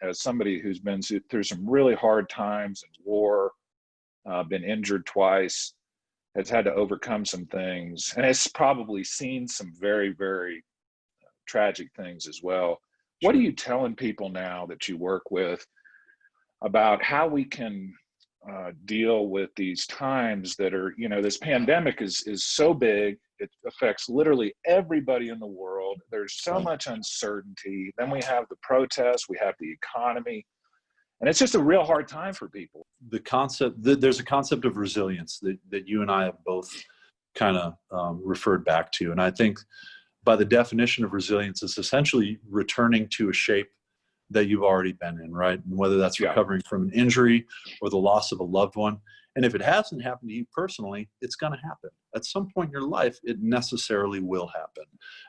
as somebody who's been through some really hard times in war, been injured twice, has had to overcome some things, and has probably seen some very, very tragic things as well. What are you telling people now that you work with about how we can deal with these times that are, this pandemic is so big, it affects literally everybody in the world. There's so much uncertainty. Then we have the protests, we have the economy, and it's just a real hard time for people. There's a concept of resilience that you and I have both kind of referred back to. And I think by the definition of resilience, it's essentially returning to a shape that you've already been in, right? And whether that's recovering from an injury or the loss of a loved one. And if it hasn't happened to you personally, it's going to happen. At some point in your life, it necessarily will happen.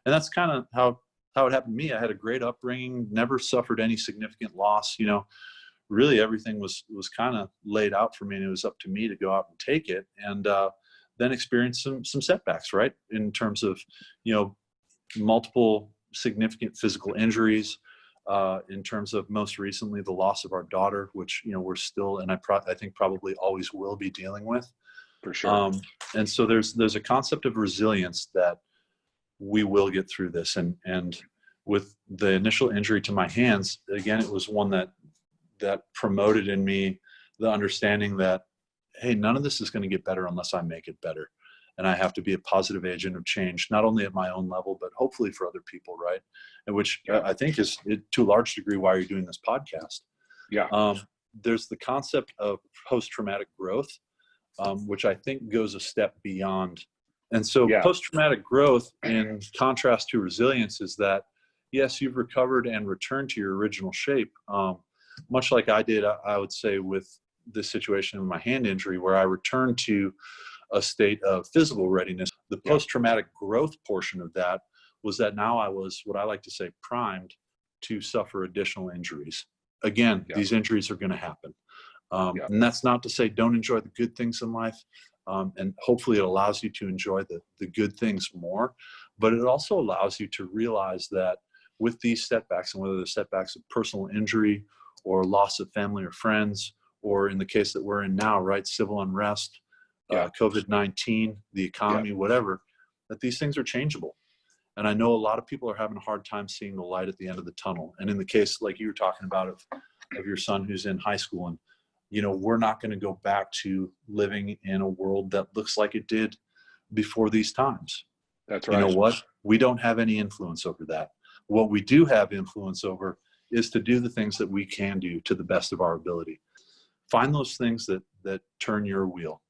And that's kind of how it happened to me. I had a great upbringing, never suffered any significant loss. Really everything was kind of laid out for me, and it was up to me to go out and take it. And then experience some setbacks, right? In terms of, multiple significant physical injuries, in terms of most recently the loss of our daughter, which we're still, and I think probably always will be dealing with, for sure. And so there's a concept of resilience that we will get through this. And with the initial injury to my hands, again, it was one that promoted in me the understanding that, hey, none of this is going to get better unless I make it better. And I have to be a positive agent of change, not only at my own level, but hopefully for other people, right? And which I think is, to a large degree, why you're doing this podcast. Yeah. There's the concept of post-traumatic growth, which I think goes a step beyond. And so post-traumatic growth, in contrast to resilience, is that, yes, you've recovered and returned to your original shape, much like I did, I would say, with this situation of my hand injury, where I returned to a state of physical readiness. The post-traumatic growth portion of that was that now I was, what I like to say, primed to suffer additional injuries. Again, these injuries are going to happen. And that's not to say don't enjoy the good things in life. And hopefully it allows you to enjoy the good things more. But it also allows you to realize that with these setbacks, and whether the setbacks of personal injury or loss of family or friends, or in the case that we're in now, right, civil unrest, COVID-19, the economy, whatever, that these things are changeable. And I know a lot of people are having a hard time seeing the light at the end of the tunnel. And in the case, like you were talking about, of your son who's in high school, and, we're not going to go back to living in a world that looks like it did before these times. That's right. You know what? We don't have any influence over that. What we do have influence over is to do the things that we can do to the best of our ability. Find those things that turn your wheel.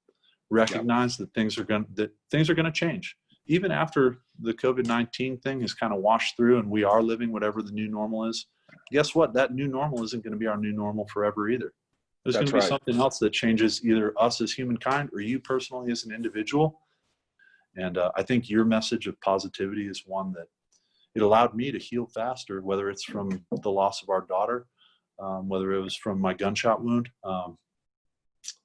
Recognize that things are going to change. Even after the COVID-19 thing is kind of washed through and we are living whatever the new normal is, guess what? That new normal isn't going to be our new normal forever either. There's going to be something else that changes either us as humankind or you personally as an individual. And I think your message of positivity is one that it allowed me to heal faster, whether it's from the loss of our daughter, whether it was from my gunshot wound.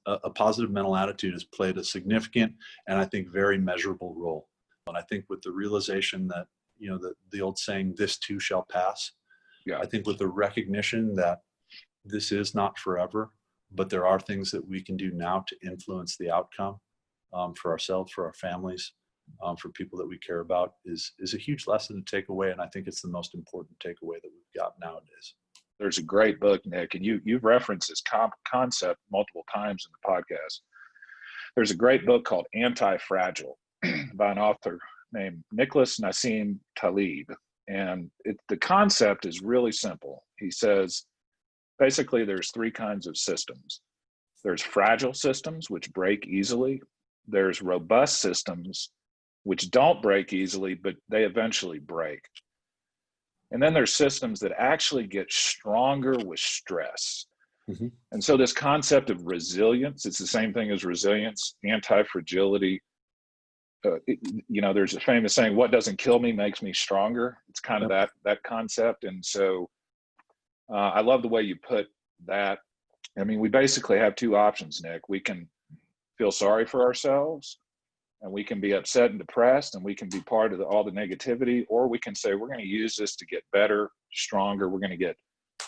A positive mental attitude has played a significant and I think very measurable role. And I think with the realization that, the old saying, this too shall pass. I think with the recognition that this is not forever, but there are things that we can do now to influence the outcome for ourselves, for our families, for people that we care about is a huge lesson to take away. And I think it's the most important takeaway that we've got nowadays. There's a great book, Nick, and you've referenced this concept multiple times in the podcast. There's a great book called Antifragile by an author named Nicholas Nassim Taleb. And the concept is really simple. He says, basically, there's three kinds of systems. There's fragile systems, which break easily. There's robust systems, which don't break easily, but they eventually break. And then there's systems that actually get stronger with stress. Mm-hmm. And so this concept of resilience, it's the same thing as resilience, anti-fragility. There's a famous saying, what doesn't kill me makes me stronger. It's kind of that concept. And so I love the way you put that. I mean, we basically have two options, Nick. We can feel sorry for ourselves, and we can be upset and depressed, and we can be part of all the negativity, or we can say, we're going to use this to get better, stronger. We're going to get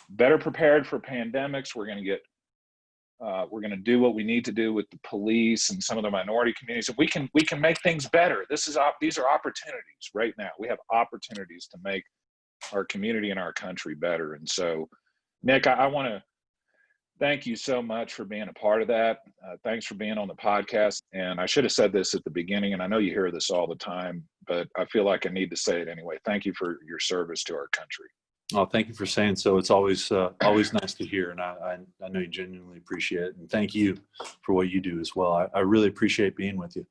better prepared for pandemics. We're going to do what we need to do with the police and some of the minority communities. And we can make things better. These are opportunities right now. We have opportunities to make our community and our country better. And so, Nick, I want to thank you so much for being a part of that. Thanks for being on the podcast. And I should have said this at the beginning, and I know you hear this all the time, but I feel like I need to say it anyway. Thank you for your service to our country. Oh, thank you for saying so. It's always nice to hear, and I know you genuinely appreciate it. And thank you for what you do as well. I really appreciate being with you.